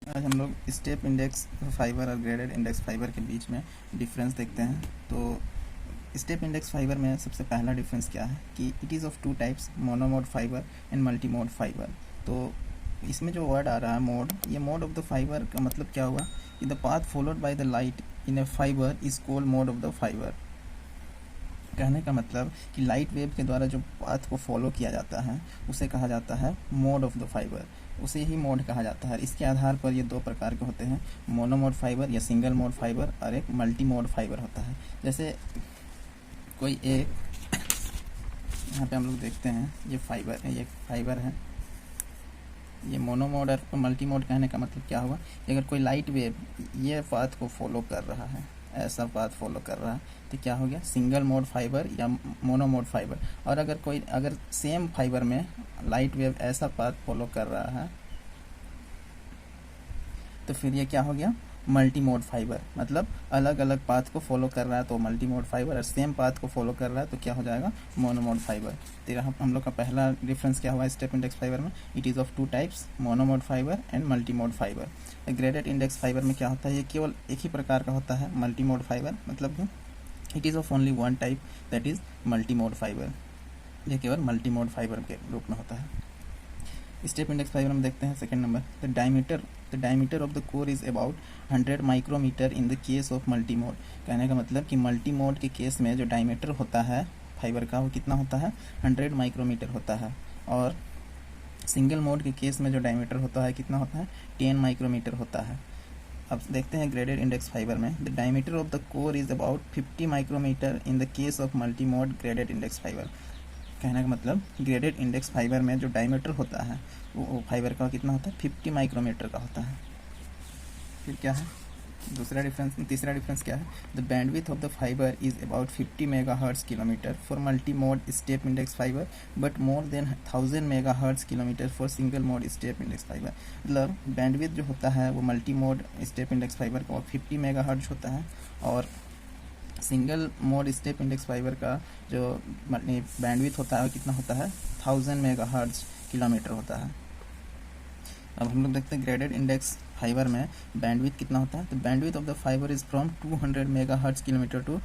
आज हम लोग स्टेप इंडेक्स फाइबर और ग्रेडेड इंडेक्स फाइबर के बीच में डिफरेंस देखते हैं। तो स्टेप इंडेक्स फाइबर में सबसे पहला डिफरेंस क्या है कि it is of two types, monomode fibre and multi mode fibre. तो इसमें जो वर्ड आ रहा है मोड, ये मोड ऑफ द फाइबर का मतलब क्या हुआ कि the path followed by the light in A fibre is called mode of the fibre. कहने का मतलब कि लाइट वेव के द्वारा जो पाथ को फॉलो किया जाता है उसे कहा जाता है मोड ऑफ द फाइबर, उसे ही मोड कहा जाता है। इसके आधार पर ये दो प्रकार के होते हैं, मोनोमोड फाइबर या सिंगल मोड फाइबर और एक मल्टी मोड फाइबर होता है। जैसे कोई एक, यहाँ पे हम लोग देखते हैं ये फाइबर है, ये फाइबर है, ये मोनोमोड और मल्टी मोड कहने का मतलब क्या हुआ कि अगर कोई लाइट वेव ये पाथ को फॉलो कर रहा है, ऐसा पाथ फॉलो कर रहा है, तो क्या हो गया, सिंगल मोड फाइबर या मोनोमोड फाइबर। और अगर सेम फाइबर में लाइट वेव ऐसा पाथ फॉलो कर रहा है तो फिर ये क्या हो गया, मल्टी मोड फाइबर। मतलब अलग अलग पाथ को फॉलो कर रहा है तो मल्टी मोड फाइबर, और सेम पाथ को फॉलो कर रहा है तो क्या हो जाएगा, मोनोमोड फाइबर। तो हम लोग का पहला डिफरेंस क्या हुआ स्टेप इंडेक्स फाइबर में, it is of two types, monomode fibre and multi mode fibre. Graded index fibre में क्या होता है, ये केवल एक ही प्रकार का होता है, मल्टी मोड फाइबर। मतलब it is of only one type, that is multi mode fibre. ये केवल मल्टी मोड फाइबर के रूप में होता है। स्टेप इंडेक्स फाइबर में देखते हैं second number, the diameter of the core is about 100 micrometre in the case of multi mode. कहने का मतलब कि मल्टी मोड के केस में जो डायमीटर होता है फाइबर का वो कितना होता है, 100 माइक्रोमीटर होता है। और सिंगल मोड के केस में जो डायमीटर होता है कितना होता है, 10 माइक्रोमीटर होता है। अब देखते हैं ग्रेडेड इंडेक्स फाइबर में, the diameter of the core is about 50 micrometre in the case of multi mode graded index fibre. कहने का मतलब ग्रेडेड इंडेक्स फाइबर में जो डायमीटर होता है वो फाइबर का कितना होता है, 50 माइक्रोमीटर का होता है। फिर क्या है तीसरा डिफरेंस क्या है, the bandwidth of the fibre is about 50 megahertz kilometre for multi mode step index fibre, but more than 1000 megahertz kilometre for single mode step index fibre. मतलब बैंडविड्थ जो होता है वो multi mode step index fibre का 50 megahertz होता है, और single mode step index fibre का जो बैंडविड्थ होता है कितना होता है, 1000 मेगाहर्ट्ज किलोमीटर होता है। अब हम लोग देखते हैं ग्रेडेड इंडेक्स फाइबर में बैंडविड्थ कितना होता है, तो bandwidth of the fibre is from 200 megahertz kilometre to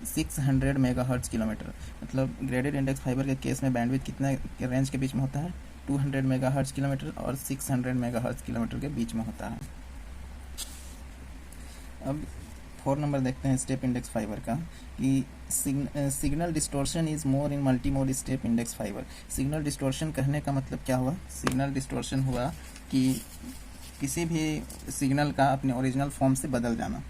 600 megahertz kilometre. मतलब ग्रेडेड इंडेक्स फाइबर के केस में बैंडविड्थ कितने रेंज के बीच में होता है, 200 मेगाहर्ट्ज किलोमीटर और 600 मेगाहर्ट्ज किलोमीटर के बीच में होता है। अब 4 नंबर देखते हैं स्टेप इंडेक्स फाइबर का कि signal distortion is more in multi mode step index fibre. Signal distortion कहने का मतलब क्या हुआ, सिग्नल डिस्टोर्शन हुआ कि किसी भी सिग्नल का अपने ओरिजिनल फॉर्म से बदल जाना,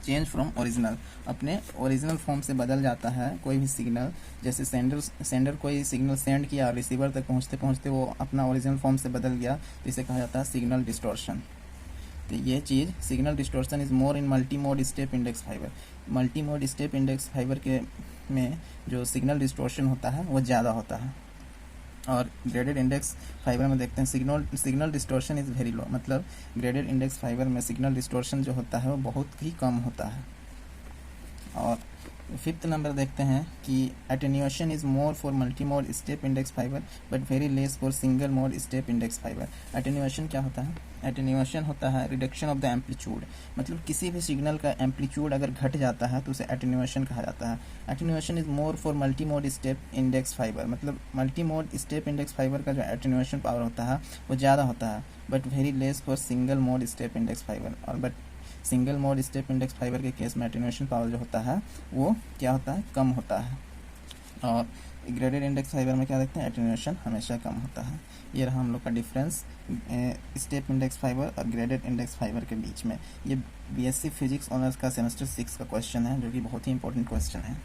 चेंज फ्रॉम ओरिजिनल, अपने ओरिजिनल फॉर्म से बदल जाता है कोई भी सिग्नल। जैसे सेंडर कोई सिग्नल सेंड किया और रिसीवर तक पहुँचते पहुँचते वो अपना ओरिजिनल फॉर्म से बदल गया, तो इसे कहा जाता है सिग्नल डिस्टोर्शन। तो ये चीज़ signal distortion is more in multi mode step index fibre. Multi mode step index fibre के में जो सिग्नल डिस्टोर्शन होता है वो ज़्यादा होता है। और ग्रेडेड इंडेक्स फाइबर में देखते हैं signal distortion is very low. मतलब ग्रेडेड इंडेक्स फाइबर में सिग्नल डिस्टोर्शन जो होता है वो बहुत ही कम होता है। और 5th नंबर देखते हैं कि attenuation is more for multi mode step index fibre but very less for single mode step index fibre. Attenuation क्या होता है, एटेन्यूएशन होता है रिडक्शन ऑफ द एम्पलीट्यूड। मतलब किसी भी सिग्नल का एम्पलीट्यूड अगर घट जाता है तो उसे एटेन्यूएशन कहा जाता है। Attenuation is more for multi mode step index fibre. मतलब multi mode step index fibre का जो एटेन्यूएशन पावर होता है वो ज़्यादा होता है, but very less for single mode step index fibre. और but single mode step index fibre के केस में एटेन्यूएशन पावर जो होता है वो क्या होता है, कम होता है। और ग्रेडेड इंडेक्स फाइबर में क्या देखते हैं, एटेन्यूएशन हमेशा कम होता है। ये रहा हम लोग का डिफरेंस स्टेप इंडेक्स फाइबर और ग्रेडेड इंडेक्स फाइबर के बीच में। ये बीएससी फिजिक्स ऑनर्स का सेमेस्टर 6 का क्वेश्चन है जो कि बहुत ही इंपॉर्टेंट क्वेश्चन है।